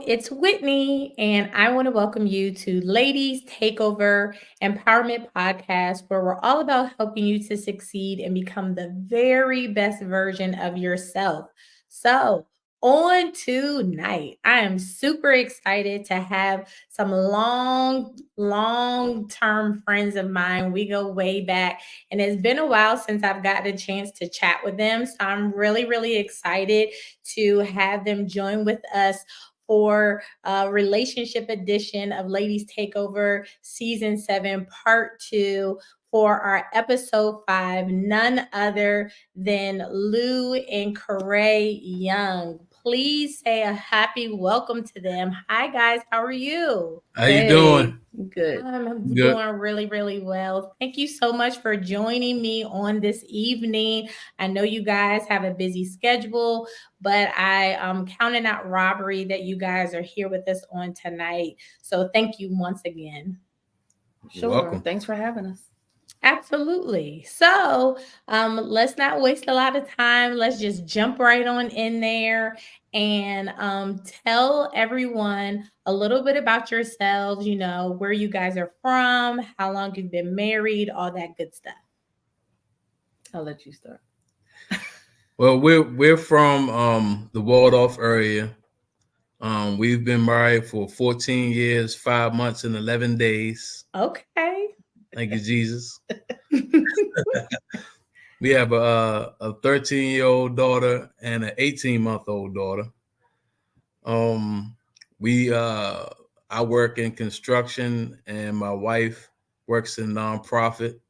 it's Whitney, and I want to welcome you to Ladies Takeover Empowerment Podcast, where we're all about helping you to succeed and become the very best version of yourself. So, on tonight, I am super excited to have some long term friends of mine. We go way back, and it's been a while since I've gotten a chance to chat with them. So, I'm really excited to have them join with us for a relationship edition of Ladies Takeover Season 7, Part 2. For our episode 5, none other than Lou and Corey Young. Please say a happy welcome to them. Hi, guys. How are you? How you doing? Good. I'm Good. doing really well. Thank you so much for joining me on this evening. I know you guys have a busy schedule, but I am counting out robbery that you guys are here with us on tonight. So thank you once again. You're Sure. welcome. Thanks for having us. Absolutely. So let's not waste a lot of time. Let's just jump right on in there and tell everyone a little bit about yourselves, where you guys are from, how long you've been married, all that good stuff. I'll let you start. Well, we're from the Waldorf area. We've been married for 14 years, 5 months, and 11 days. Okay. Thank you, Jesus. We have a 13-year-old daughter and an 18-month-old daughter. We I work in construction, and my wife works in nonprofit,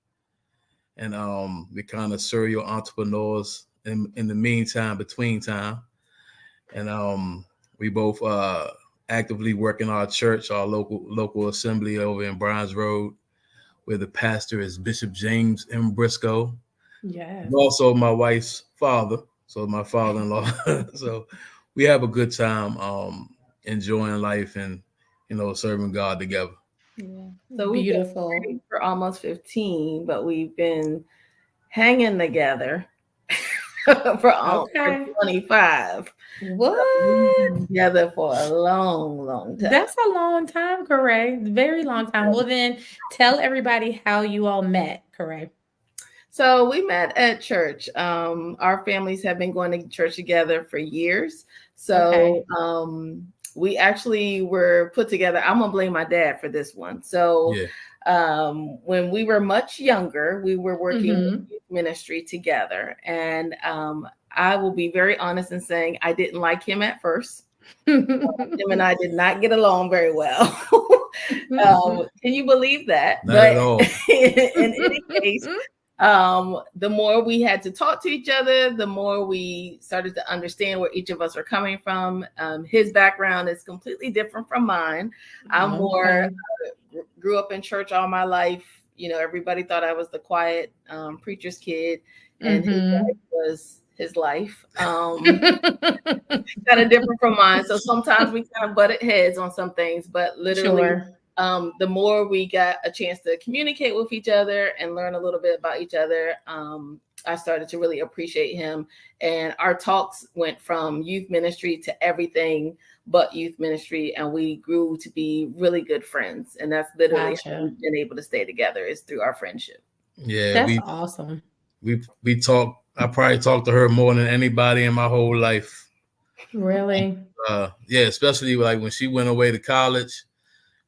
and we kind of serial entrepreneurs in the meantime, between time, and we both actively work in our church, our local assembly over in Browns Road, where the pastor is Bishop James M. Briscoe. Yes. And also my wife's father, so my father-in-law. So we have a good time enjoying life and serving God together. Yeah. So we've been Beautiful. married for almost 15, but we've been hanging together for Okay. 25. What? We've been together for a long time. That's a long time, correct? Very long time. Well, then tell everybody how you all met, correct? So we met at church. Our families have been going to church together for years. So we actually were put together. I'm gonna blame my dad for this one. So when we were much younger, we were working with youth ministry together, and I will be very honest in saying I didn't like him at first. Him and I did not get along very well. Can you believe that? Not at all. In any case, the more we had to talk to each other, the more we started to understand where each of us are coming from. His background is completely different from mine. I'm more grew up in church all my life. Everybody thought I was the quiet preacher's kid, and his life was his life. Kind of different from mine. So sometimes we kind of butted heads on some things, but literally the more we got a chance to communicate with each other and learn a little bit about each other, I started to really appreciate him. And our talks went from youth ministry to everything but youth ministry. And we grew to be really good friends. And that's literally how we've been able to stay together, is through our friendship. Yeah. That's awesome. We talk. I probably talked to her more than anybody in my whole life. Really? Yeah, especially like when she went away to college.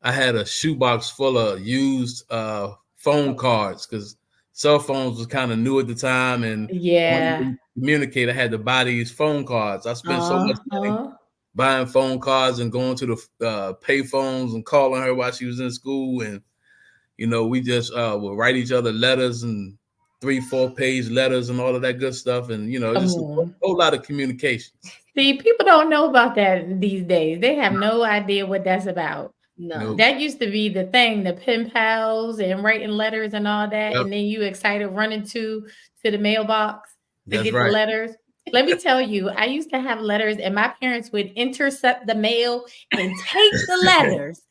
I had a shoebox full of used phone cards because cell phones was kind of new at the time, and when we communicate, I had to buy these phone cards. I spent so much money buying phone cards and going to the pay phones and calling her while she was in school, and we just would write each other letters and 3-4 page letters and all of that good stuff, and just a whole lot of communication. See, people don't know about that these days. They have no idea what that's about. No. That used to be the thing, the pen pals and writing letters and all that. Yep. And then you excited running to the mailbox to That's get right. the letters. Let me tell you, I used to have letters, and my parents would intercept the mail and take the letters.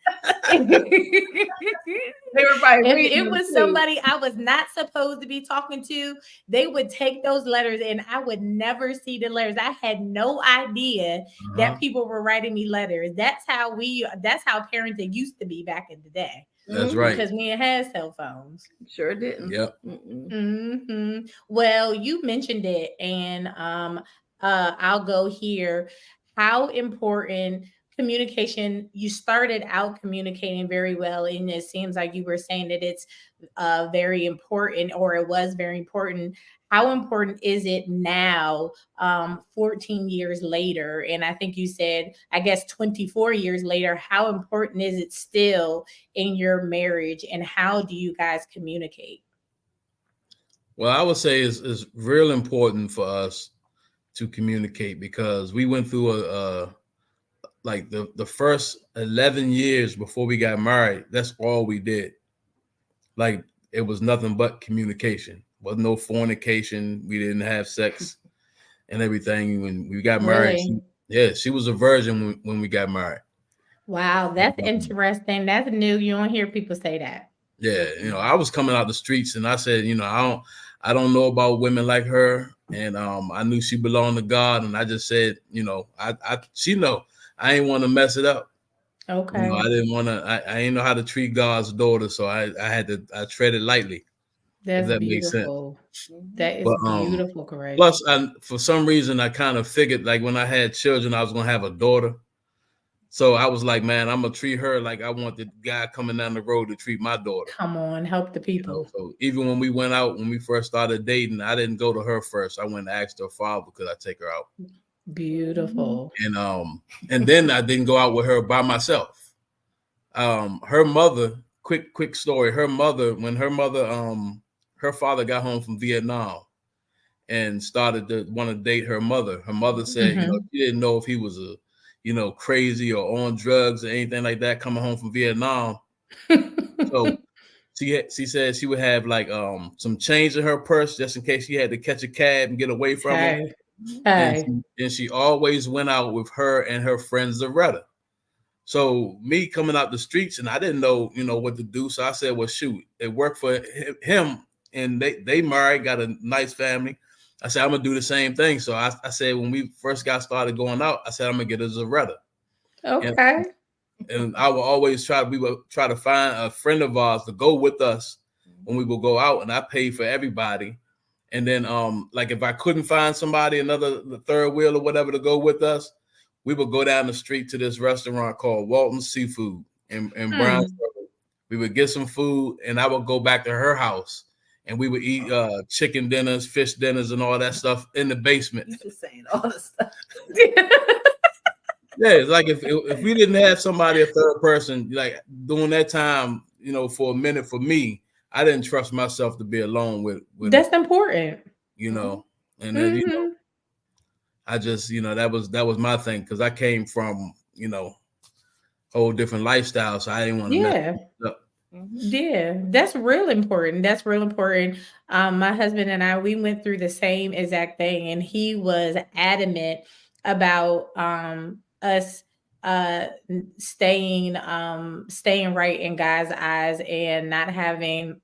If They were probably reading it them was too. somebody I was not supposed to be talking to, they would take those letters, and I would never see the letters. I had no idea that people were writing me letters. That's how parenting used to be back in the day. That's right. Because we ain't had cell phones. Sure didn't. Yep. Well, you mentioned it, and I'll go here. How important communication? You started out communicating very well, and it seems like you were saying that it's very important, or it was very important. How important is it now, 14 years later? And I think you said, I guess 24 years later, how important is it still in your marriage, and how do you guys communicate? Well, I would say it's real important for us to communicate, because we went through like the first 11 years before we got married. That's all we did. Like, it was nothing but communication. Wasn't no fornication. We didn't have sex and everything. When we got married, she was a virgin when we got married. Wow, that's interesting. That's new. You don't hear people say that. Yeah, I was coming out the streets, and I said, I don't know about women like her, and I knew she belonged to God, and I just said, she know I ain't want to mess it up. Okay. I didn't want to. I ain't know how to treat God's daughter, so I treaded lightly. That's if that beautiful. Makes sense. That is beautiful, correct. Plus, for some reason, I kind of figured, like, when I had children, I was gonna have a daughter. So I was like, man, I'm gonna treat her like I want the guy coming down the road to treat my daughter. Come on, help the people. So even when we went out, when we first started dating, I didn't go to her first. I went and asked her father, could I take her out? Beautiful. And then I didn't go out with her by myself. Her mother, quick story. Her mother, when her father got home from Vietnam and started to want to date her mother said, she didn't know if he was crazy or on drugs or anything like that coming home from Vietnam. So she said she would have like some change in her purse just in case she had to catch a cab and get away from him. And she always went out with her and her friend Zaretta. So me coming out the streets, and I didn't know, what to do. So I said, well, shoot, it worked for him, and they married, got a nice family. I said, I'm gonna do the same thing. So I said, when we first got started going out, I said, I'm gonna get a Zaretta. Okay. And we would try to find a friend of ours to go with us when we would go out, and I paid for everybody. And then, like, if I couldn't find somebody, the third wheel or whatever to go with us, we would go down the street to this restaurant called Walton's Seafood in Brownsville. We would get some food, and I would go back to her house, and we would eat chicken dinners, fish dinners, and all that stuff in the basement. You're just saying all the stuff. Yeah, it's like if we didn't have somebody, a third person, like during that time, for a minute, for me, I didn't trust myself to be alone with That's important. And then I just, that was my thing, because I came from, whole different lifestyle, so I didn't want to mess up. Yeah, that's real important. That's real important. My husband and I, we went through the same exact thing, and he was adamant about us staying right in God's eyes and not having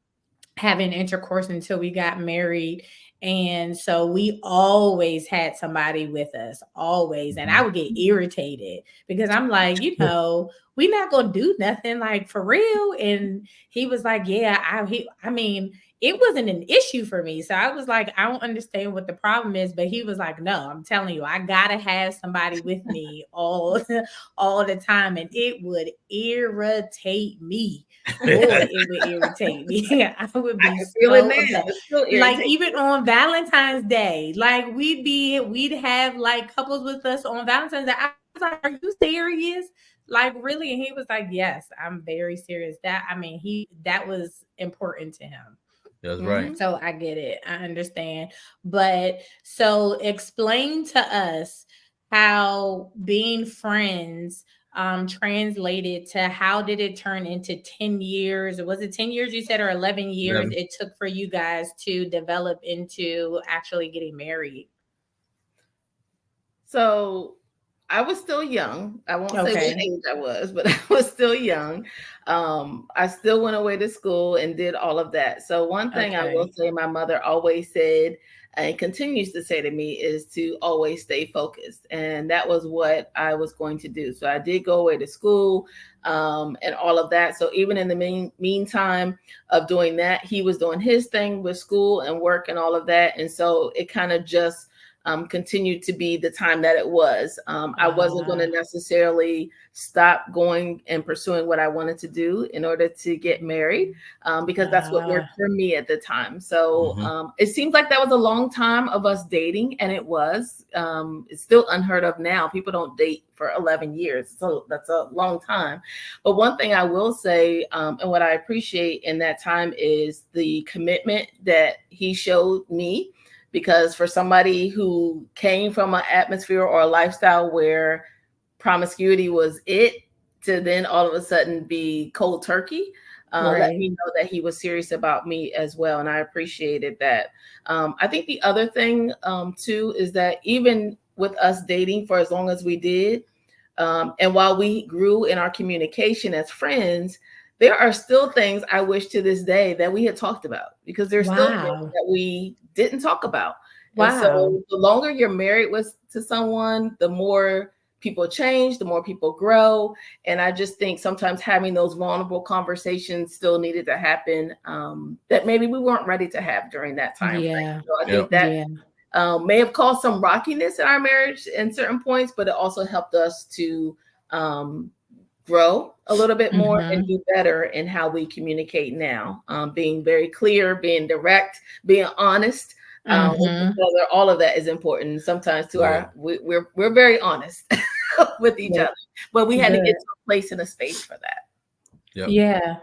intercourse until we got married. And so we always had somebody with us, always. And I would get irritated because I'm like, we're not going to do nothing, like, for real. And he was like, yeah, I mean, it wasn't an issue for me. So I was like, I don't understand what the problem is. But he was like, no, I'm telling you, I got to have somebody with me all the time. And it would irritate me. Boy, it would irritate me. I would be so upset. Like, even on Valentine's Day, like, we'd have like couples with us on Valentine's Day. I was like, are you serious? Like, really? And he was like, yes, I'm very serious. That was important to him. That's right. So I get it. I understand. But so explain to us how being friends translated to, how did it turn into 10 years? Was it 10 years you said, or 11 years it took for you guys to develop into actually getting married? So I was still young. I won't say Okay. what age I was, but I was still young. I still went away to school and did all of that. So one thing I will Okay. say my mother always said and continues to say to me is to always stay focused. And that was what I was going to do. So I did go away to school and all of that. So even in the meantime of doing that, he was doing his thing with school and work and all of that. And so it kind of just continued to be the time that it was. I wasn't going to necessarily stop going and pursuing what I wanted to do in order to get married because that's what worked for me at the time. So it seems like that was a long time of us dating, and it was. It's still unheard of now. People don't date for 11 years. So that's a long time. But one thing I will say, and what I appreciate in that time is the commitment that he showed me. Because for somebody who came from an atmosphere or a lifestyle where promiscuity was it, to then all of a sudden be cold turkey, let me know that he was serious about me as well. And I appreciated that. I think the other thing too is that even with us dating for as long as we did, and while we grew in our communication as friends, there are still things I wish to this day that we had talked about, because there's still things that we didn't talk about. And so the longer you're married to someone, the more people change, the more people grow. And I just think sometimes having those vulnerable conversations still needed to happen that maybe we weren't ready to have during that time frame. So I think that may have caused some rockiness in our marriage in certain points, but it also helped us to grow a little bit more and do better in how we communicate now. Being very clear, being direct, being honest. All of that is important. Sometimes we're very honest with each other, but we had to get to a place and a space for that. Yeah.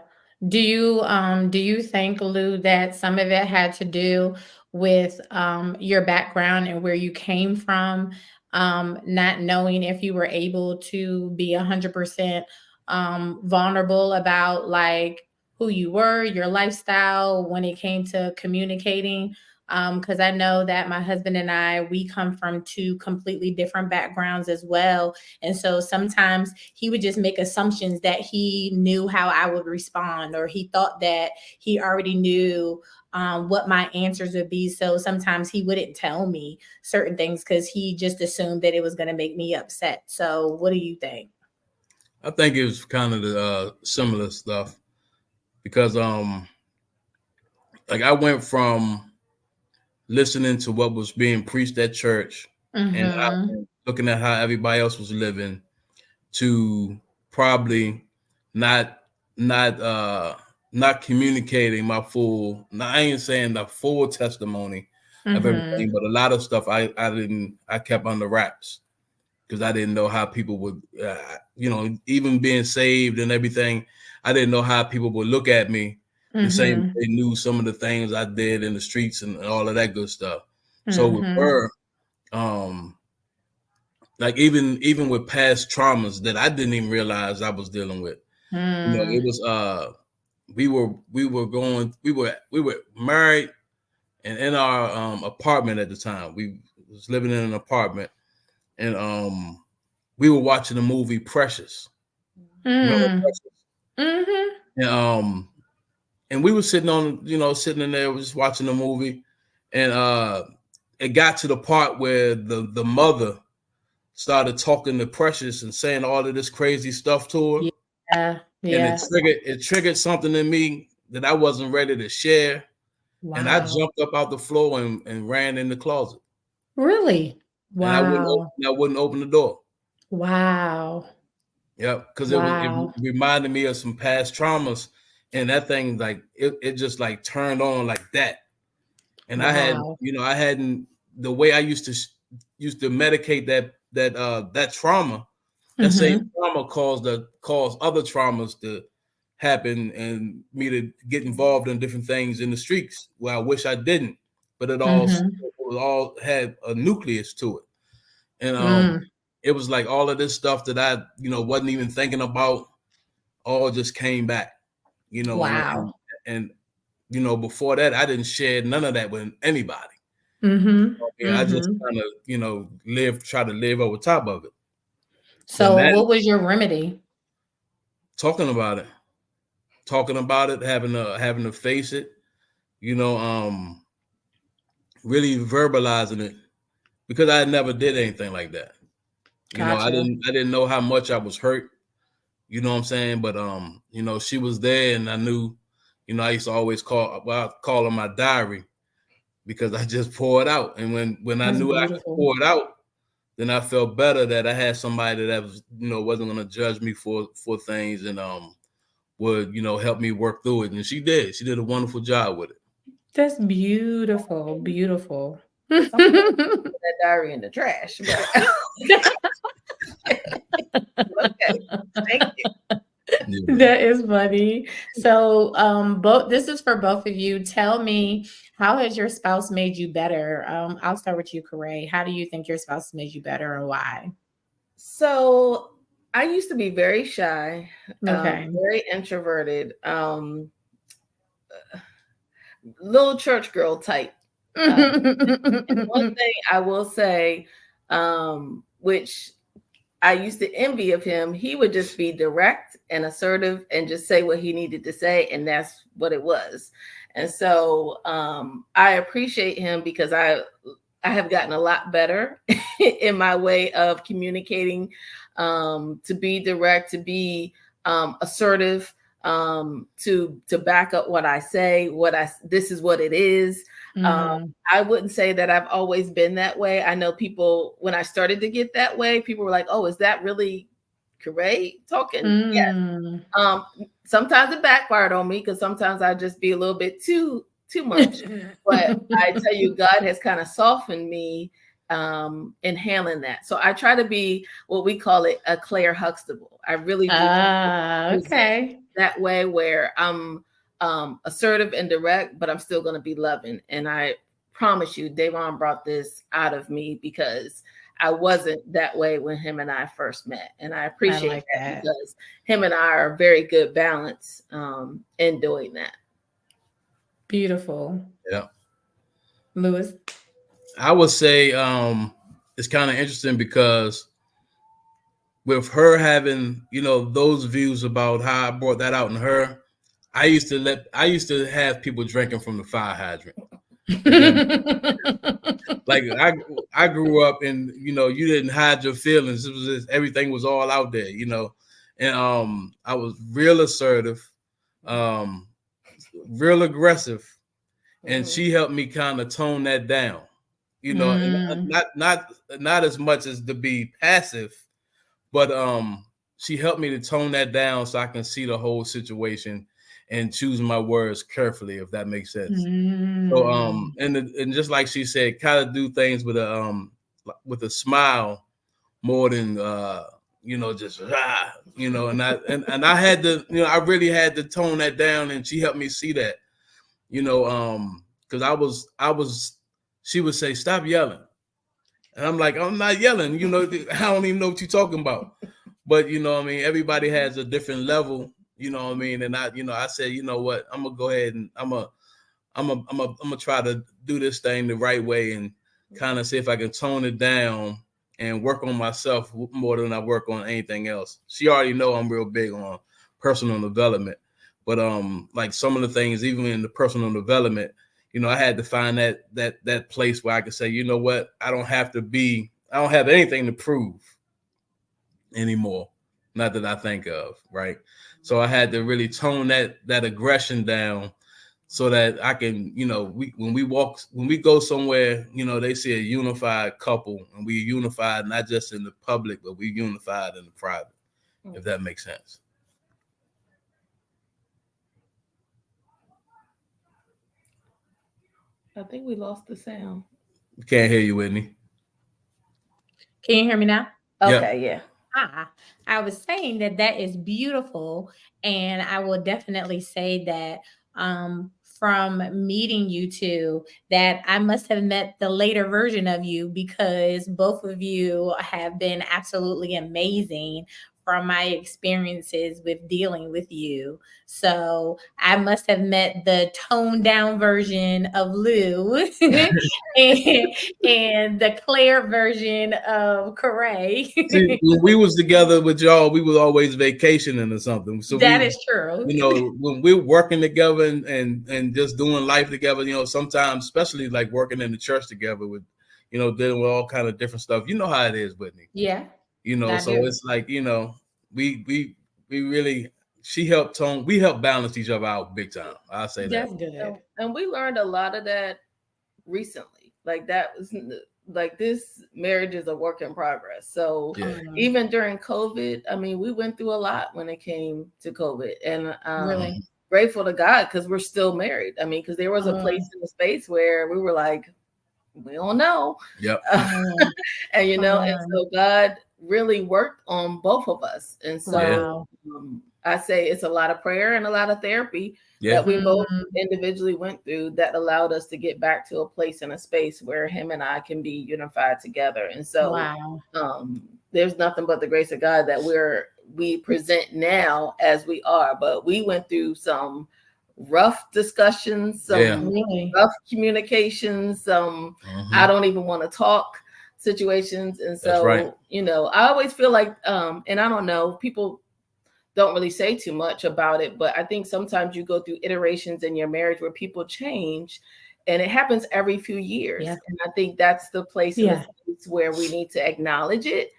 Do you think, Lou, that some of it had to do with your background and where you came from, not knowing if you were able to be 100% vulnerable about like who you were, your lifestyle when it came to communicating? Because I know that my husband and we come from two completely different backgrounds as well. And so sometimes he would just make assumptions that he knew how I would respond, or he thought that he already knew what my answers would be. So sometimes he wouldn't tell me certain things because he just assumed that it was going to make me upset. So what do you think? I think it was kind of the similar stuff because like I went from listening to what was being preached at church and looking at how everybody else was living to probably not communicating my full. Now I ain't saying the full testimony of everything, but a lot of stuff I kept under wraps because I didn't know how people would, even being saved and everything, I didn't know how people would look at me the same. They knew some of the things I did in the streets and all of that good stuff. So with her, like even with past traumas that I didn't even realize I was dealing with, it was we were married and in our apartment at the time. We was living in an apartment and we were watching the movie Precious. Remember Precious? And we were sitting in there, just watching the movie, and it got to the part where the mother started talking to Precious and saying all of this crazy stuff to her. And it triggered something in me that I wasn't ready to share. And I jumped up out the floor and ran in the closet. Really? Wow. And I wouldn't open the door. Wow. Yeah, because it reminded me of some past traumas, and that thing it just like turned on like that. And I hadn't the way I used to medicate that trauma. That same trauma caused other traumas to happen and me to get involved in different things in the streets where I wish I didn't, but it all had a nucleus to it. And it was like all of this stuff that I, wasn't even thinking about, all just came back, Wow. and before that, I didn't share none of that with anybody. I just kind of, try to live over top of it. So what was your remedy? Talking about it, having to face it, really verbalizing it, because I never did anything like that. Gotcha. I didn't know how much I was hurt. You know what I'm saying? But she was there, and I knew, I used to always call her my diary, because I just pour it out. And when I knew I could pour it out, then I felt better that I had somebody that was, wasn't gonna judge me for things, and would, help me work through it. And she did. She did a wonderful job with it. That's beautiful. Beautiful. That diary in the trash. But okay. Thank you. Yeah. That is funny. So this is for both of you. Tell me, how has your spouse made you better? I'll start with you, Corey. How do you think your spouse made you better, and why? So I used to be very shy, okay, very introverted, little church girl type. And one thing I will say, which I used to envy of him, he would just be direct and assertive and just say what he needed to say, and that's what it was. And so I appreciate him, because I have gotten a lot better in my way of communicating, to be direct, to be assertive, to back up what I say, this is what it is. I wouldn't say that I've always been that way. I know people, when I started to get that way, people were like, "Oh, is that really great talking?" Yes. Sometimes it backfired on me, because sometimes I just be a little bit too much. But I tell you, God has kind of softened me in handling that. So I try to be what we call it, a Claire Huxtable. I really do okay. that way, where I'm assertive and direct, but I'm still going to be loving. And I promise you, Davon brought this out of me, because I wasn't that way when him and I first met. And I appreciate that, because him and I are a very good balance in doing that. Beautiful. Yeah. Lewis? I would say it's kind of interesting, because with her having, those views about how I brought that out in her, I used to have people drinking from the fire hydrant. Like I grew up, and you didn't hide your feelings. It was just, everything was all out there, and I was real assertive, real aggressive, and she helped me kind of tone that down, and not as much as to be passive, but she helped me to tone that down, so I can see the whole situation and choose my words carefully, if that makes sense. So and just like she said, kind of do things with a smile more than just and I had to, I really had to tone that down, and she helped me see that, because she would say, "Stop yelling," and I'm like, "I'm not yelling, I don't even know what you're talking about." But everybody has a different level, and I said, you know what, I'm gonna go ahead and I'm gonna try to do this thing the right way, and kind of see if I can tone it down and work on myself more than I work on anything else. She already know I'm real big on personal development, but like some of the things, even in the personal development, I had to find that place where I could say, you know what, I don't have anything to prove anymore, not that I think of, right? So I had to really tone that aggression down, so that I can, when we go somewhere, they see a unified couple, and we unified not just in the public, but we unified in the private, if that makes sense. I think we lost the sound. Can't hear you, Whitney. Can you hear me now? Okay, yeah. I was saying that is beautiful, and I will definitely say that from meeting you two, that I must have met the later version of you, because both of you have been absolutely amazing from my experiences with dealing with you. So I must have met the toned down version of Lou and, and the Claire version of Corey. See, when we was together with y'all, we was always vacationing or something. So that is true. you know, when we're working together and just doing life together, you know, sometimes, especially like working in the church together with, you know, dealing with all kind of different stuff. You know how it is, Whitney. Yeah. You know, I so do. it's like, you know, we really, we helped balance each other out big time. I'll say that. That's good. And we learned a lot of that recently. Like that was like this marriage is a work in progress. So even during COVID, I mean, we went through a lot when it came to COVID, and Really grateful to God because we're still married. I mean, because there was a place in the space where we were like, we don't know. Yep. And you know, and so God really worked on both of us. And so I say it's a lot of prayer and a lot of therapy that we both individually went through that allowed us to get back to a place and a space where him and I can be unified together. And so there's nothing but the grace of God that we present now as we are. But we went through some rough discussions, some rough communications, some I don't even want to talk situations. And so, you know, I always feel like, and I don't know, people don't really say too much about it, but I think sometimes you go through iterations in your marriage where people change, and it happens every few years. And I think that's the place where we need to acknowledge it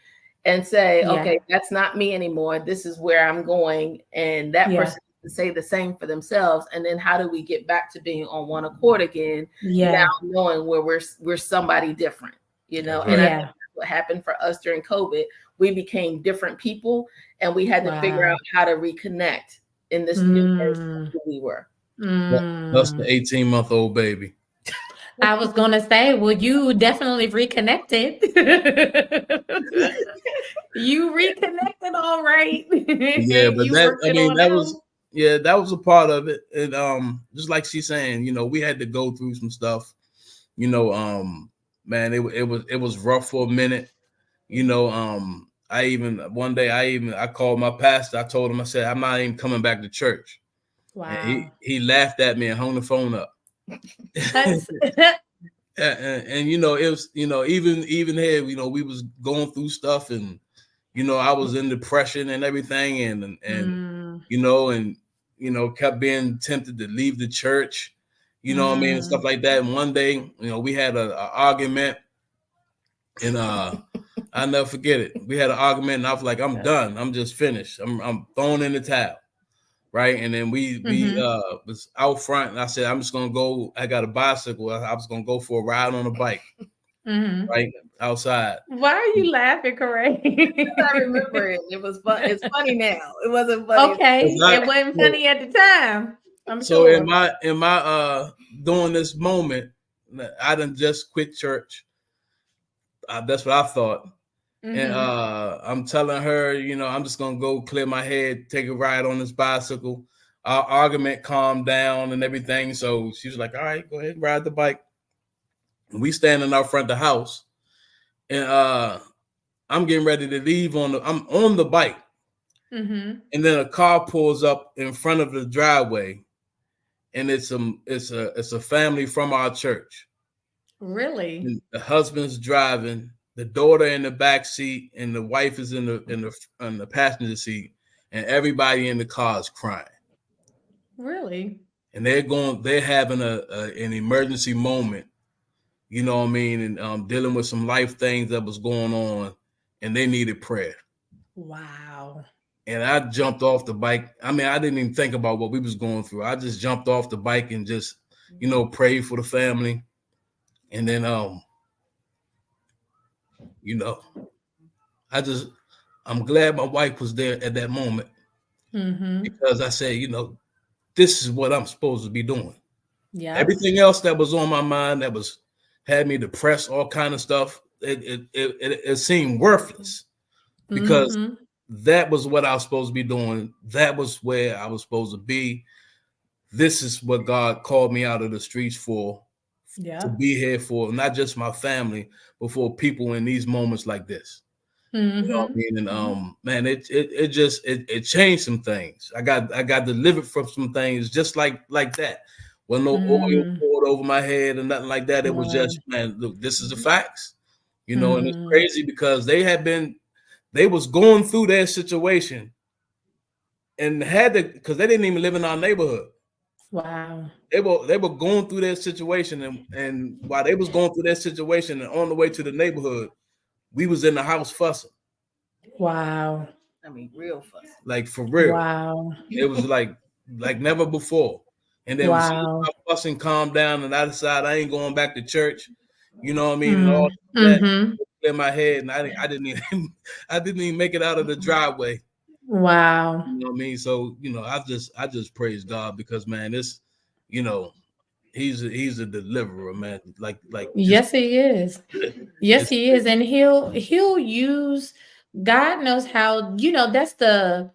and say, okay, that's not me anymore. This is where I'm going. And that person to say the same for themselves. And then how do we get back to being on one accord again? Now knowing where we're somebody different, you know, and I think that's what happened for us during COVID. We became different people, and we had to figure out how to reconnect in this new version of who we were. That's the 18-month-old baby. I was gonna say, well, you definitely reconnected. You reconnected, all right. Yeah, but that was a part of it. And just like she's saying, you know, we had to go through some stuff. You know, man, it was rough for a minute. You know, one day I called my pastor. I told him, I said, I'm not even coming back to church. Wow. And he laughed at me and hung the phone up. and you know, it was, you know, even here, you know, we was going through stuff, and you know, I was in depression and everything, and you know, kept being tempted to leave the church, you know what I mean, and stuff like that. And one day, you know, we had a argument, and I'll never forget it. We had an argument, and I was like, I'm done. I'm just finished. I'm throwing in the towel. Right. And then we was out front, and I said, I'm just gonna go. I got a bicycle. I was gonna go for a ride on a bike. Right outside. Why are you laughing, Corey? I remember it. It was fun. It's funny now. It wasn't funny. Okay. It wasn't funny at the time. I'm so sure. in my during this moment, I done just quit church. That's what I thought. And I'm telling her, you know, I'm just gonna go clear my head, take a ride on this bicycle. Our argument calmed down and everything. So she was like, all right, go ahead and ride the bike. And we standing out front of the house. And I'm getting ready to leave I'm on the bike. And then a car pulls up in front of the driveway, and it's a family from our church. Really? And the husband's driving, the daughter in the back seat, and the wife is in the passenger seat, and everybody in the car is crying. Really? And they're having an emergency moment, you know what I mean, and dealing with some life things that was going on, and they needed prayer. Wow. And I jumped off the bike. I mean, I didn't even think about what we was going through. I just jumped off the bike and just, you know, prayed for the family. And then you know, I'm glad my wife was there at that moment, because I said, you know, this is what I'm supposed to be doing. Yeah. Everything else that was on my mind that had me depressed, all kind of stuff, it seemed worthless, because that was what I was supposed to be doing. That was where I was supposed to be. This is what God called me out of the streets for. To be here for not just my family, but for people in these moments like this. You know what I Mm-hmm. mean? And man, it changed some things. I got delivered from some things just like that. Well, no oil poured over my head and nothing like that. It was just, man, look, this is the facts. You know, and it's crazy because they was going through their situation and had to, because they didn't even live in our neighborhood. Wow. They were going through their situation, and while they was going through their situation and on the way to the neighborhood, we was in the house fussing. Wow. I mean, real fussing. Like for real. Wow. It was like never before. And then as soon as Wow. my fussing calmed down and I decided I ain't going back to church, you know what I mean, and all that Mm-hmm. in my head, and I didn't even I didn't even make it out of the driveway. Wow. You know what I mean? So, you know, I just praise God because, man, this, you know, he's a deliverer, man. Like just Yes, he is. Yes, it's he is. And he'll use, God knows how, that's the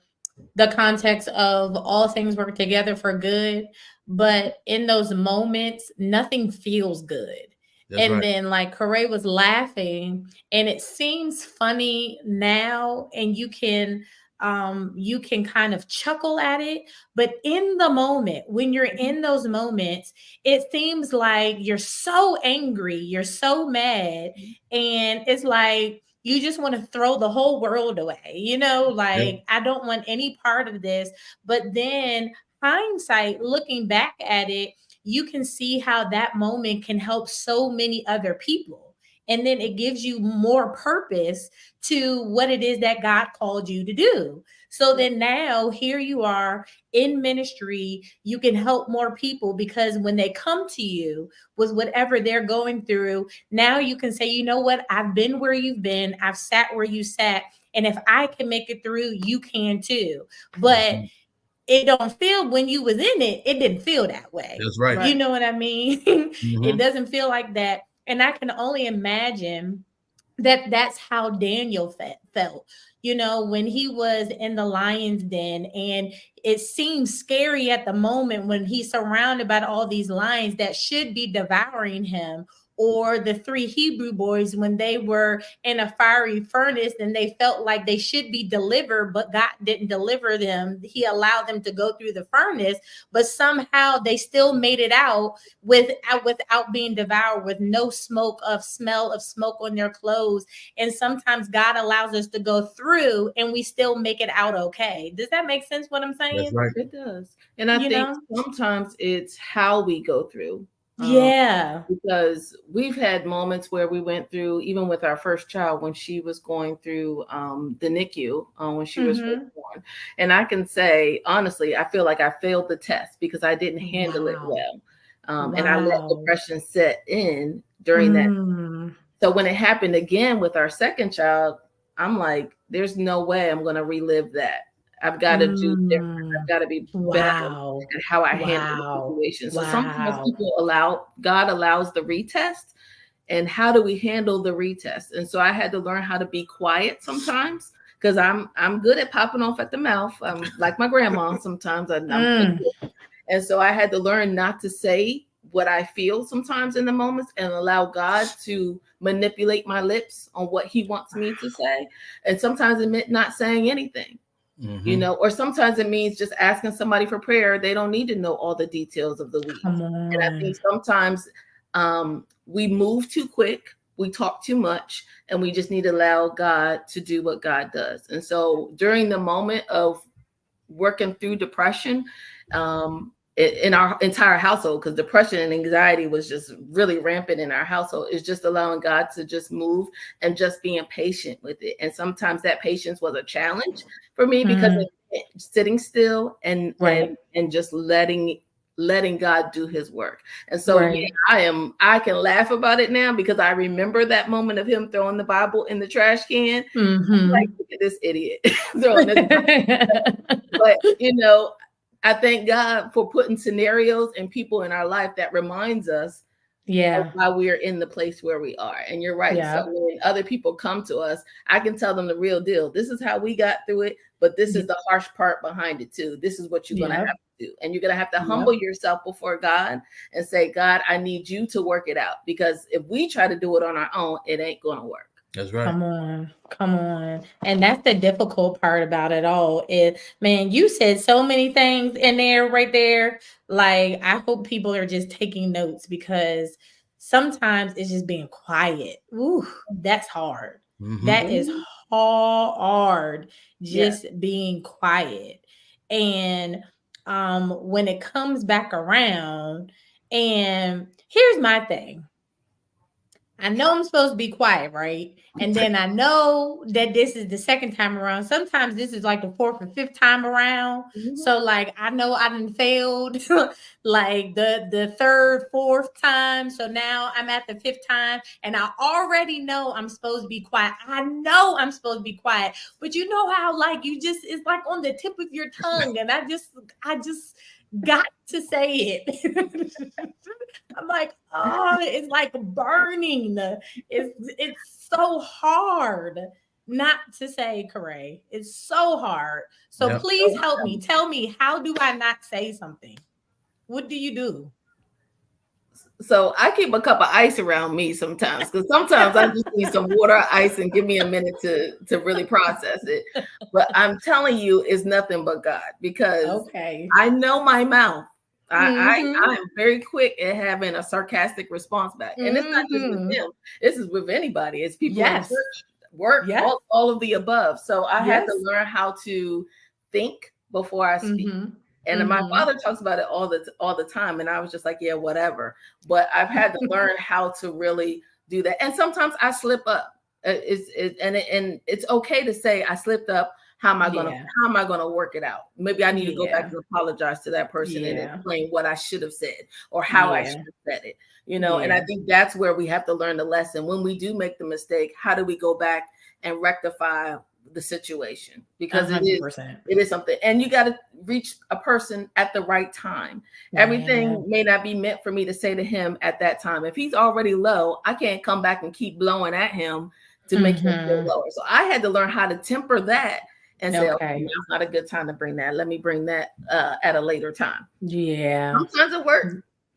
context of all things work together for good, but in those moments nothing feels good. that's And right. then like Corey was laughing, and it seems funny now, and you can kind of chuckle at it, but in the moment, when you're in those moments, it seems like you're so angry, you're so mad, and it's like you just want to throw the whole world away, Yeah. like I don't want any part of this. But then hindsight, looking back at it, you can see how that moment can help so many other people. And then it gives you more purpose to what it is that God called you to do. So then now here you are in ministry, you can help more people because when they come to you with whatever they're going through, now you can say, you know what, I've been where you've been, I've sat where you sat, and if I can make it through, you can too. But it don't feel, when you was in it, it didn't feel that way. That's right. You know what I mean? It doesn't feel like that. And I can only imagine that that's how Daniel felt, when he was in the lion's den, and it seems scary at the moment when he's surrounded by all these lions that should be devouring him, or the three Hebrew boys when they were in a fiery furnace and they felt like they should be delivered, but God didn't deliver them. He allowed them to go through the furnace, but somehow they still made it out without being devoured, with no smell of smoke on their clothes. And sometimes God allows us to go through and we still make it out okay. Does that make sense what I'm saying? That's right. It does. And I think sometimes it's how we go through. Yeah. Because we've had moments where we went through, even with our first child, when she was going through the NICU, when she was first born. And I can say, honestly, I feel like I failed the test because I didn't handle it well. And I let depression set in during that. So when it happened again with our second child, I'm like, there's no way I'm going to relive that. I've got to do different. I've got to be better at how I handle the situation. So sometimes God allows the retest. And how do we handle the retest? And so I had to learn how to be quiet sometimes, because I'm good at popping off at the mouth. I'm like my grandma sometimes. And so I had to learn not to say what I feel sometimes in the moments, and allow God to manipulate my lips on what he wants me to say. And sometimes it meant not saying anything. Or sometimes it means just asking somebody for prayer. They don't need to know all the details of the week. And I think sometimes we move too quick, we talk too much, and we just need to allow God to do what God does. And so during the moment of working through depression, in our entire household, because depression and anxiety was just really rampant in our household, is just allowing God to just move and just being patient with it. And sometimes that patience was a challenge for me, because sitting still and just letting God do his work. And so I can laugh about it now, because I remember that moment of him throwing the Bible in the trash can. Like, look at this idiot throwing this. But I thank God for putting scenarios and people in our life that reminds us of why we are in the place where we are. And you're right. So when other people come to us, I can tell them the real deal. This is how we got through it, but this is the harsh part behind it too. This is what you're going to have to do. And you're going to have to humble yourself before God and say, God, I need you to work it out. Because if we try to do it on our own, it ain't going to work. That's right. Come on, come on. And that's the difficult part about it all. Is, man, you said so many things in there right there. Like, I hope people are just taking notes because sometimes it's just being quiet. Ooh, that's hard. That is hard, Yeah. just being quiet. And when it comes back around, and here's my thing. I know I'm supposed to be quiet, right? And then I know that this is the second time around. Sometimes this is like the fourth or fifth time around. So like I know I done failed like the third, fourth time. So now I'm at the fifth time and I already know I'm supposed to be quiet. I know I'm supposed to be quiet. But you know how like you just it's like on the tip of your tongue and I just got to say it. I'm like, oh, it's like burning. It's so hard not to say Corey. It's so hard. So Yep. please help me. Tell me, how do I not say something? What do you do? So I keep a cup of ice around me sometimes because sometimes I just need some water, ice, and give me a minute to really process it. But I'm telling you, it's nothing but God because Okay. I know my mouth. Mm-hmm. I am very quick at having a sarcastic response back, and it's not just with him. This is with anybody. It's people in Yes. church, work, Yes. all of the above. So I had to Yes. learn how to think before I speak. Mm-hmm. And my father talks about it all the time, and I was just like, yeah, whatever. But I've had to learn how to really do that. And sometimes I slip up. And it's okay to say I slipped up. How am I gonna work it out? Maybe I need to go back and apologize to that person and explain what I should have said or how I should have said it. You know, and I think that's where we have to learn the lesson. When we do make the mistake, how do we go back and rectify the situation? Because 100%. it is something, and you got to reach a person at the right time. Everything may not be meant for me to say to him at that time. If he's already low, I can't come back and keep blowing at him to make him feel lower. So I had to learn how to temper that and say, okay, now's not a good time to bring that. Let me bring that at a later time. Yeah. Sometimes it worked.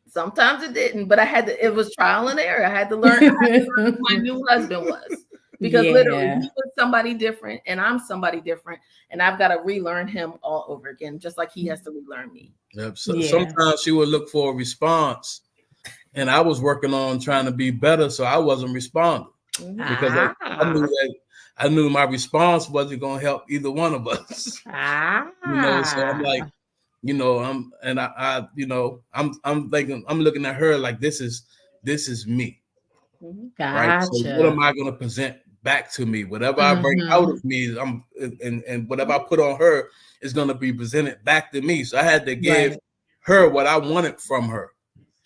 Sometimes it didn't, but it was trial and error. I had to learn who my new husband was. Because literally he was somebody different and I'm somebody different. And I've got to relearn him all over again, just like he has to relearn me. Yep. So sometimes she would look for a response and I was working on trying to be better. So I wasn't responding because I knew my response wasn't going to help either one of us. You know, so I'm like, you know, I'm thinking, I'm looking at her like this is me. Right. So what am I going to present back to me? Whatever I bring out of me, and whatever I put on her is going to be presented back to me. So I had to give her what I wanted from her.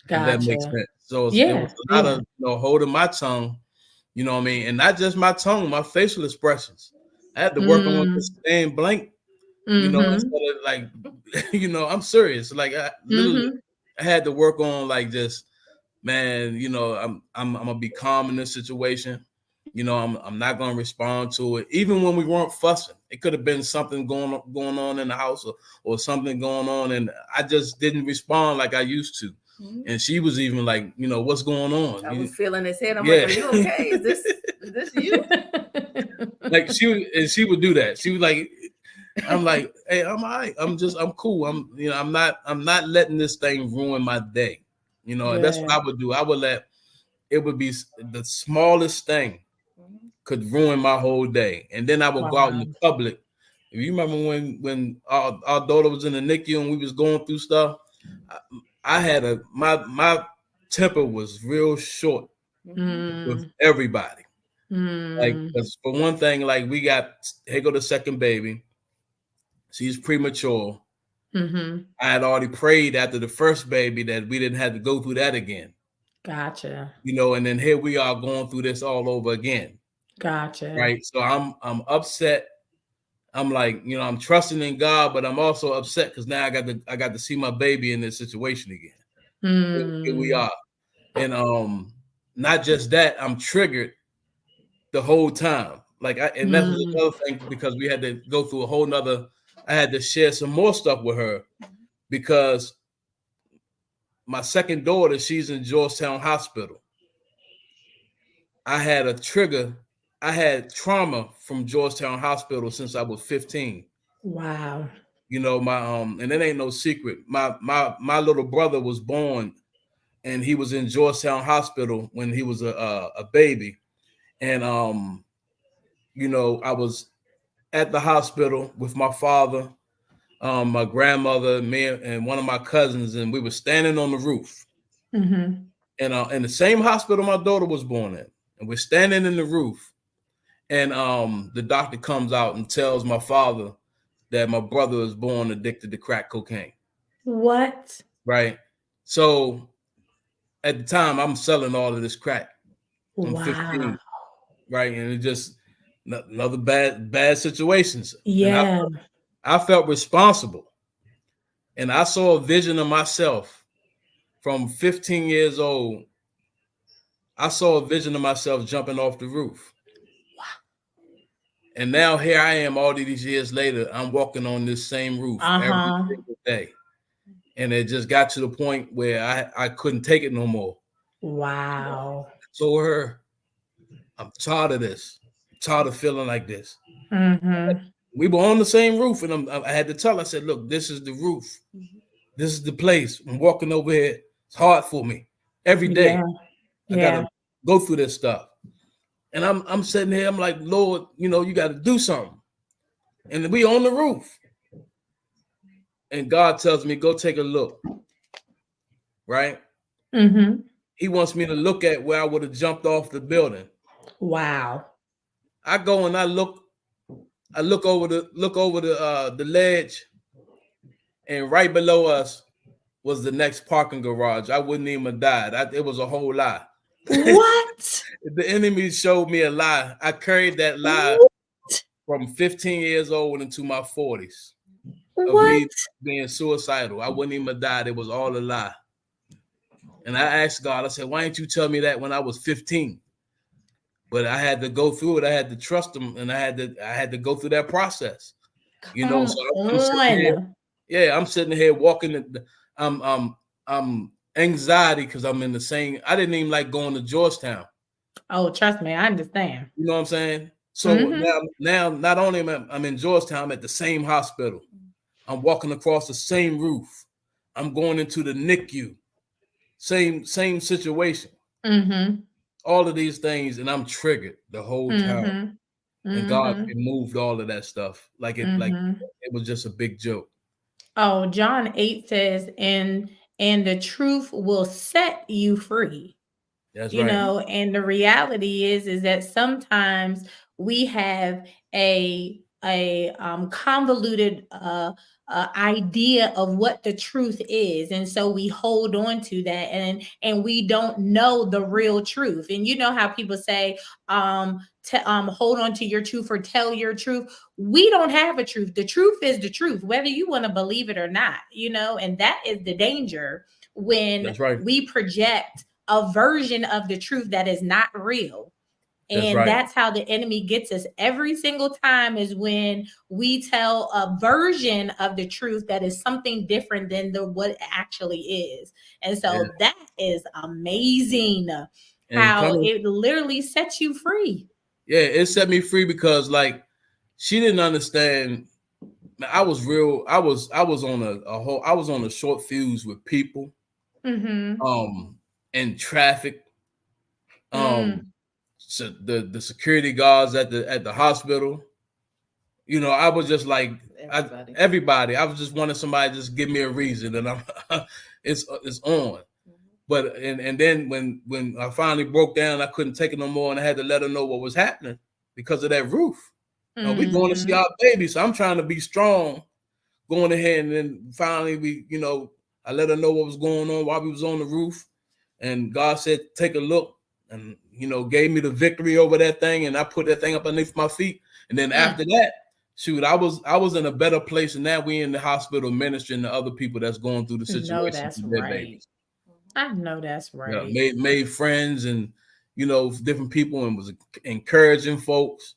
If that makes sense. So it was a lot of holding my tongue, you know what I mean, and not just my tongue, my facial expressions. I had to work on just staying blank, you know, instead of like, you know, I'm serious. Like I literally, I had to work on like just, man, you know, I'm gonna be calm in this situation. You know, I'm not gonna respond to it. Even when we weren't fussing, it could have been something going on in the house or something going on, and I just didn't respond like I used to. And she was even like, you know, what's going on? I was feeling his head. I'm like, are you okay? Is this you? Like she would do that. She was like, I'm like, hey, I'm all right. I'm cool. I'm not letting this thing ruin my day. You know, and that's what I would do. I would let it would be the smallest thing could ruin my whole day. And then I would go out in the public. If you remember when our daughter was in the NICU and we was going through stuff, I had my temper was real short with everybody. Like, because for one thing, like here go the second baby. She's premature. I had already prayed after the first baby that we didn't have to go through that again. Gotcha. You know, and then here we are going through this all over again. Gotcha. Right. So I'm upset. I'm like, you know, I'm trusting in God, but I'm also upset because now I got to see my baby in this situation again. Here we are. And not just that, I'm triggered the whole time. Like and that was another thing because we had to go through a whole nother. I had to share some more stuff with her because my second daughter, she's in Georgetown Hospital. I had a trigger I had trauma from Georgetown Hospital since I was 15. Wow. You know, my and it ain't no secret. My little brother was born, and he was in Georgetown Hospital when he was a baby, and you know, I was at the hospital with my father, my grandmother, me, and one of my cousins, and we were standing on the roof. Mm-hmm. And in the same hospital my daughter was born in, and we're standing in the roof, and the doctor comes out and tells my father that my brother was born addicted to crack cocaine. What? Right. So at the time, I'm selling all of this crack. I'm Wow. 15, right, and it just another bad situations, and Yeah. I felt responsible, and I saw a vision of myself from 15 years old. I saw a vision of myself jumping off the roof. And now here I am all these years later, I'm walking on this same roof every single day. And it just got to the point where I couldn't take it no more. Wow. I told her, I'm tired of this. I'm tired of feeling like this. Mm-hmm. We were on the same roof, and I had to tell her, I said, look, this is the roof. This is the place. I'm walking over here. It's hard for me every day. Yeah. I got to go through this stuff. And I'm sitting here, I'm like, Lord, you know, you got to do something. And we on the roof. And God tells me, go take a look. Right? Mm-hmm. He wants me to look at where I would have jumped off the building. Wow. I go and I look over the ledge, and right below us was the next parking garage. I wouldn't even have died. It was a whole lie. What? The enemy showed me a lie. I carried that lie from 15 years old into my 40s. Of me being suicidal. I wouldn't even have died. It was all a lie. And I asked God, I said, why didn't you tell me that when I was 15? But I had to go through it. I had to trust him, and I had to go through that process. You know, so I'm sitting here, yeah, I'm sitting here walking. I'm anxiety because I'm in the same. I didn't even like going to Georgetown. Oh, trust me, I understand. You know what I'm saying? So now not only am I'm in Georgetown, I'm at the same hospital. I'm walking across the same roof. I'm going into the NICU. Same situation. Mm-hmm. All of these things, and I'm triggered the whole time. And God removed all of that stuff. Like it was just a big joke. Oh, John 8 says, and the truth will set you free. That's you right. know, and the reality is that sometimes we have a convoluted idea of what the truth is, and so we hold on to that, and we don't know the real truth. And you know how people say, hold on to your truth or tell your truth. We don't have a truth. The truth is the truth, whether you want to believe it or not, you know, and that is the danger when we project a version of the truth that is not real. And that's how the enemy gets us every single time, is when we tell a version of the truth that is something different than what it actually is. And so that is amazing, how it literally sets you free. Yeah, it set me free because like she didn't understand. I was on a short fuse with people, and traffic. So the security guards at the hospital, you know, I was just like everybody. I was just wanting somebody to just give me a reason, and I'm it's on. But and then when I finally broke down, I couldn't take it no more, and I had to let her know what was happening because of that roof. We going to see our baby, so I'm trying to be strong, going ahead, and then finally I let her know what was going on while we was on the roof, and God said, take a look. And gave me the victory over that thing, and I put that thing up underneath my feet. And then after that, shoot, I was in a better place, and now we in the hospital ministering to other people that's going through the situation. That's right. Babies. I know that's right. Yeah, made friends and different people, and was encouraging folks.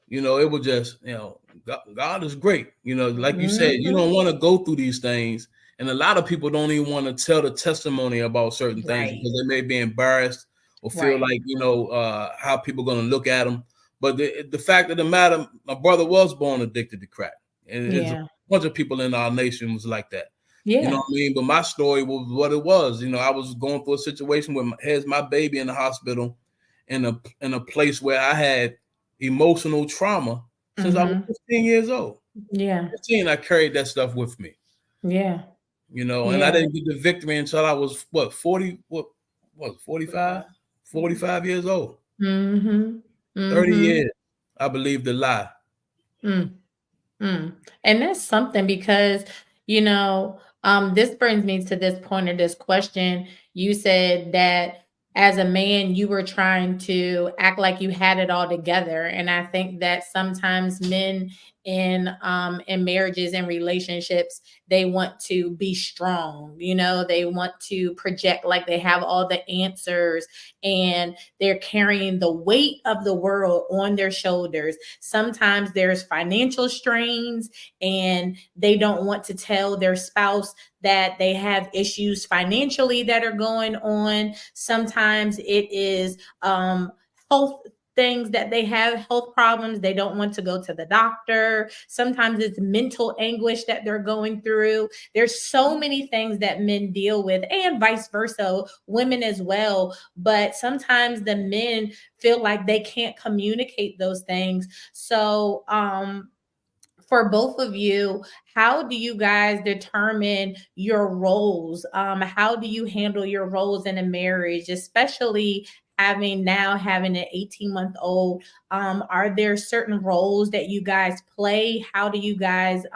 It was just God is great. Like you said, you don't want to go through these things, and a lot of people don't even want to tell the testimony about certain things because they may be embarrassed or feel like how people are going to look at them. But the fact of the matter, my brother was born addicted to crack. And there's a bunch of people in our nation was like that. You know what I mean? But my story was what it was. You know, I was going through a situation where here's my baby in the hospital in a place where I had emotional trauma since I was 15 years old. 15, I carried that stuff with me. You know, and I didn't get the victory until I was 45 years old. 30 years. I believed the lie. And that's something because, you know, this brings me to this point of this question. You said that as a man, you were trying to act like you had it all together. And I think that sometimes men in marriages and relationships, they want to be strong, you know, they want to project like they have all the answers and they're carrying the weight of the world on their shoulders. Sometimes there's financial strains and they don't want to tell their spouse that they have issues financially that are going on. Sometimes it is health things that they have, health problems. They don't want to go to the doctor. Sometimes it's mental anguish that they're going through. There's so many things that men deal with, and vice versa, women as well. But sometimes the men feel like they can't communicate those things. So, for both of you, how do you guys determine your roles? How do you handle your roles in a marriage, especially having an 18-month-old? Are there certain roles that you guys play? How do you guys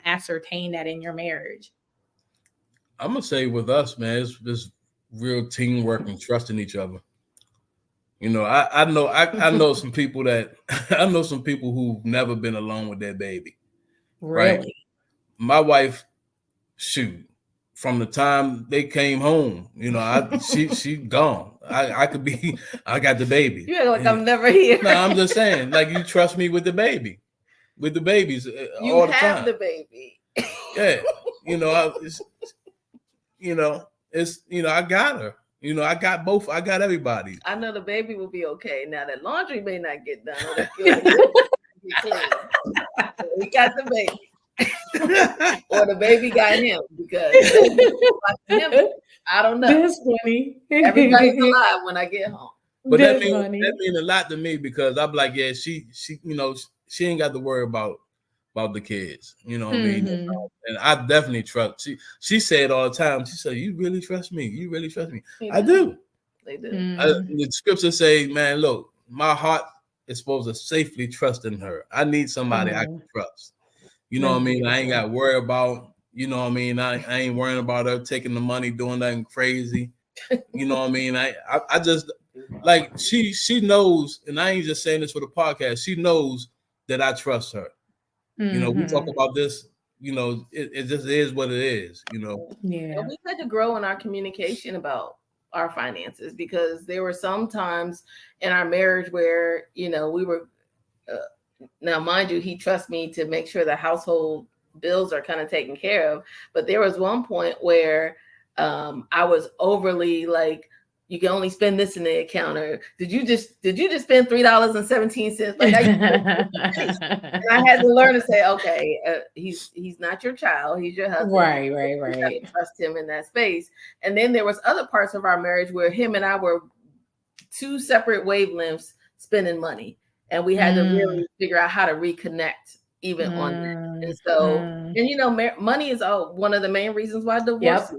ascertain that in your marriage? I'm gonna say with us, man, it's this real teamwork and trusting each other. You know, I know some people that I know some people who've never been alone with their baby. Really? Right? My wife, shoot, from the time they came home, you know, she gone. I could be, I got the baby. You act like I'm never here. No, I'm just saying, like, you trust me with the baby, with the babies you all the have time. The baby. Yeah, you know, I got her. You know, I got both. I got everybody. I know the baby will be okay. Now that laundry may not get done. We got the baby. Or the baby got him because him, I don't know. That's funny. Everybody's alive when I get home. But that means a lot to me because I'm like, yeah, she you know, she ain't got to worry about the kids. You know what I mean? And I definitely trust. She said all the time. She said, "You really trust me? You really trust me?" I do. They do. The scriptures say, "Man, look, my heart is supposed to safely trust in her. I need somebody I can trust." You know what I mean? I ain't got to worry about. You know what I mean? I ain't worrying about her taking the money, doing nothing crazy. You know what I mean? I just like she knows, and I ain't just saying this for the podcast. She knows that I trust her. You know, we talk about this. You know, it just is what it is. You know. Yeah. We had to grow in our communication about our finances because there were some times in our marriage where, you know, we were. Now, mind you, he trusts me to make sure the household bills are kind of taken care of. But there was one point where I was overly like, you can only spend this in the account, or did you just spend $3.17? Like and I had to learn to say, okay, he's not your child, he's your husband. Right. You have to trust him in that space. And then there was other parts of our marriage where him and I were two separate wavelengths spending money, and we had to really figure out how to reconnect even on that. And so, and you know, money is one of the main reasons why divorce.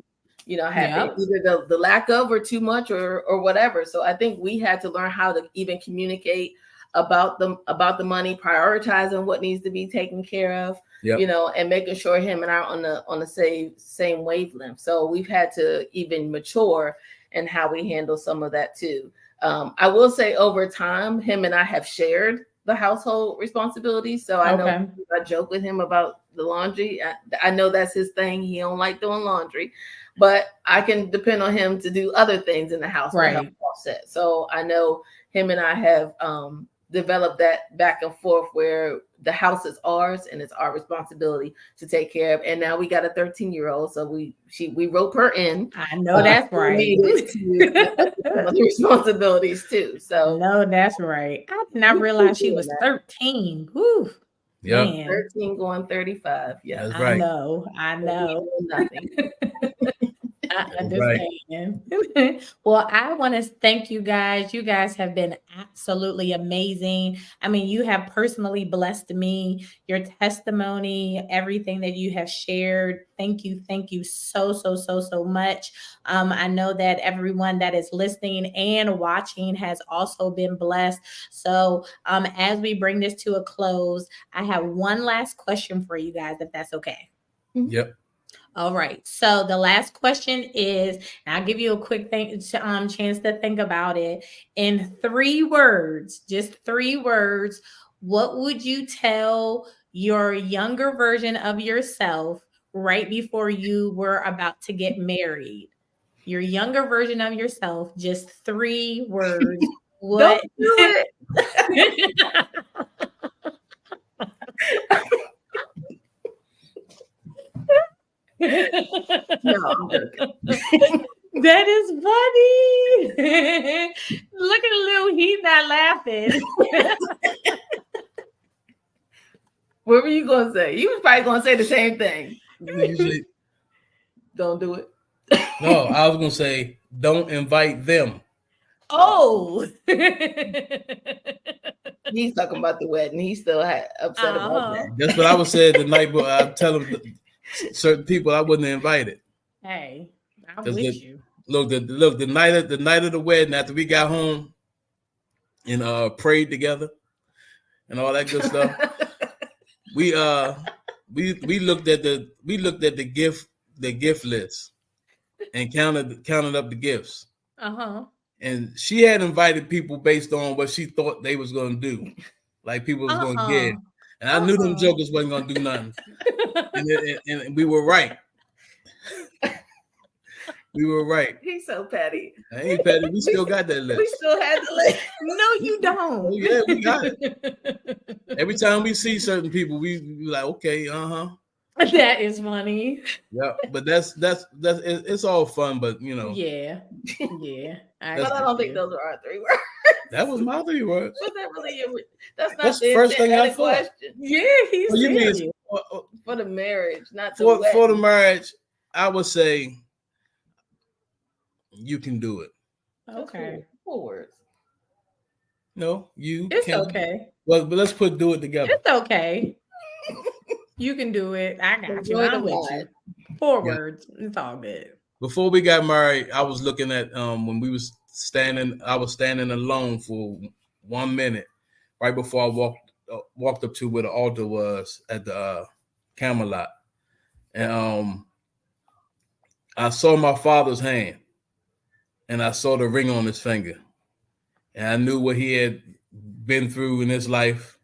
You know, happen either the lack of or too much or whatever. So I think we had to learn how to even communicate about the money, prioritizing what needs to be taken care of, you know, and making sure him and I are on the same wavelength. So we've had to even mature in how we handle some of that too. I will say over time, him and I have shared the household responsibilities. So I know I joke with him about the laundry. I know that's his thing. He don't like doing laundry. But I can depend on him to do other things in the house to help offset. So I know him and I have developed that back and forth where the house is ours and it's our responsibility to take care of. And now we got a 13-year-old, so we rope her in. I know that's right. Some other responsibilities too. So no, that's right. I did not realize she was 13. Whew. Yeah. 13 going 35. Yeah. That's right. I know. Nothing. I understand. Right. Well, I want to thank you guys. You guys have been absolutely amazing. I mean, you have personally blessed me, your testimony, everything that you have shared. Thank you. Thank you so much. I know that everyone that is listening and watching has also been blessed. So, as we bring this to a close, I have one last question for you guys, if that's okay. Yep. All right. So the last question is, and I'll give you a quick chance to think about it. In 3 words, just 3 words, what would you tell your younger version of yourself right before you were about to get married? Your younger version of yourself, just 3 words. What? Don't do it. No, I'm joking. That is funny. Look at Lou, he's not laughing. What were you gonna say? You was probably gonna say the same thing. Usually, don't do it. No, I was gonna say, don't invite them. Oh. He's talking about the wedding. He's still upset about that. That's what I would say the night before. I tell them certain people I wouldn't invite it. Hey, I'm with you. Look, the night of the wedding, after we got home and prayed together and all that good stuff, we looked at the gift list and counted up the gifts. And she had invited people based on what she thought they was gonna do, like people was gonna give. And I knew them jokers wasn't gonna do nothing. and we were right. We were right. He's so petty. I ain't petty. We still got that list. We still had the list. No, you don't. Oh, yeah, we got it. Every time we see certain people, we like, okay, That is funny. Yeah, but that's it's all fun, but you know. Yeah. But I don't think those are our 3 words. That was my 3 words. Was that really your? That's not that's the first thing I thought. Question. Yeah, he's you mean for the marriage, not for the marriage. I would say you can do it. Okay. 4 words. No, you. It's can. Okay. Well, but let's do it together. It's okay. You can do it. I got you. I'm with you. 4 words. It's all good. Before we got married, I was looking at when we was standing. I was standing alone for 1 minute, right before I walked up to where the altar was at the Camelot, and I saw my father's hand, and I saw the ring on his finger, and I knew what he had been through in his life,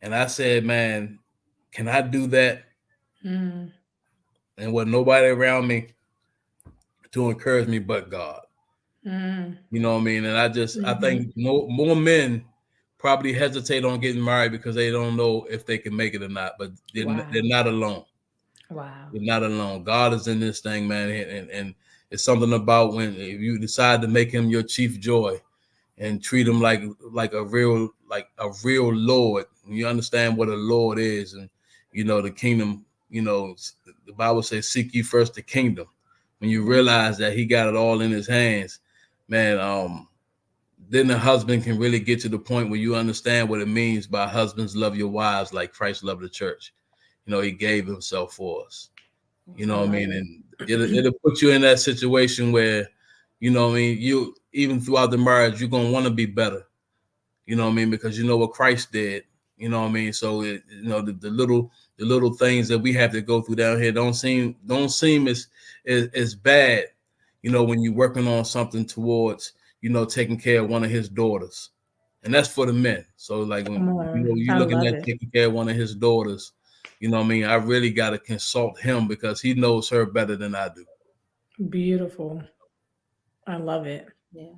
and I said, "Man, can I do that?" And with nobody around me to encourage me but God. You know what I mean? And I think more men probably hesitate on getting married because they don't know if they can make it or not, but they're not alone. Wow. You're not alone. God is in this thing, man. And it's something about when you decide to make him your chief joy and treat him like a real Lord. When you understand what a Lord is, and you know the kingdom, you know, the Bible says, seek ye first the kingdom. When you realize that he got it all in his hands, man, then the husband can really get to the point where you understand what it means by husbands love your wives like Christ loved the church. You know, he gave himself for us. You know what I mean? And it'll put you in that situation where, you know what I mean, you even throughout the marriage, you're gonna want to be better. You know what I mean? Because you know what Christ did. You know what I mean? So you know the little things that we have to go through down here don't seem as bad, you know, when you're working on something towards, you know, taking care of one of his daughters. And that's for the men. So like when you're looking at taking care of one of his daughters, you know what I mean? I really got to consult him because he knows her better than I do. Beautiful. I love it. Yeah.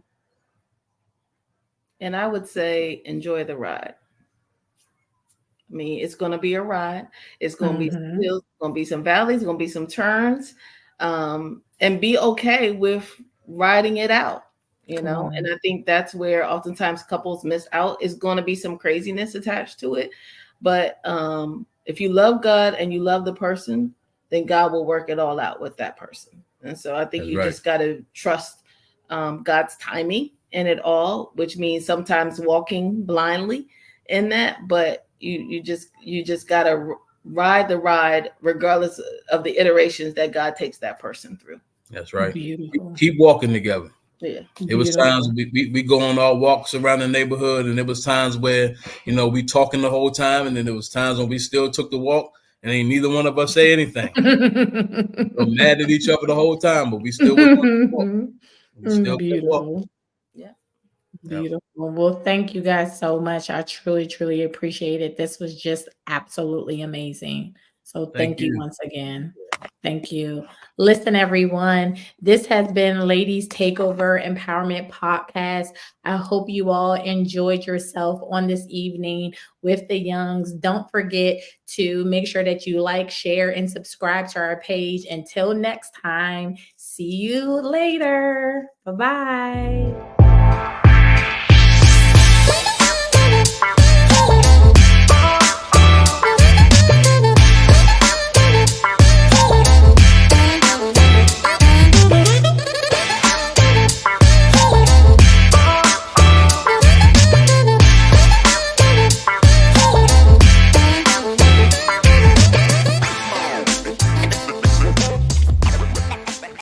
And I would say enjoy the ride. I mean, it's going to be a ride. It's going to be some hills, going to be some valleys, going to be some turns, and be okay with riding it out, you know. And I think that's where oftentimes couples miss out. Is going to be some craziness attached to it, but if you love God and you love the person, then God will work it all out with that person. And so I think you just got to trust God's timing in it all, which means sometimes walking blindly in that, but you just got to ride the ride regardless of the iterations that God takes that person through. That's right. Beautiful. Keep walking together. Yeah. It was times we go on our walks around the neighborhood, and there was times where, you know, we talking the whole time, and then there was times when we still took the walk and ain't neither one of us say anything. We're mad at each other the whole time, but we still went on the walk. We still beautiful. Yeah. Beautiful. Well, thank you guys so much. I truly, truly appreciate it. This was just absolutely amazing. So thank you once again. Thank you. Listen, everyone, this has been Ladies Takeover Empowerment Podcast. I hope you all enjoyed yourself on this evening with the Youngs. Don't forget to make sure that you like, share, and subscribe to our page. Until next time, see you later. Bye-bye.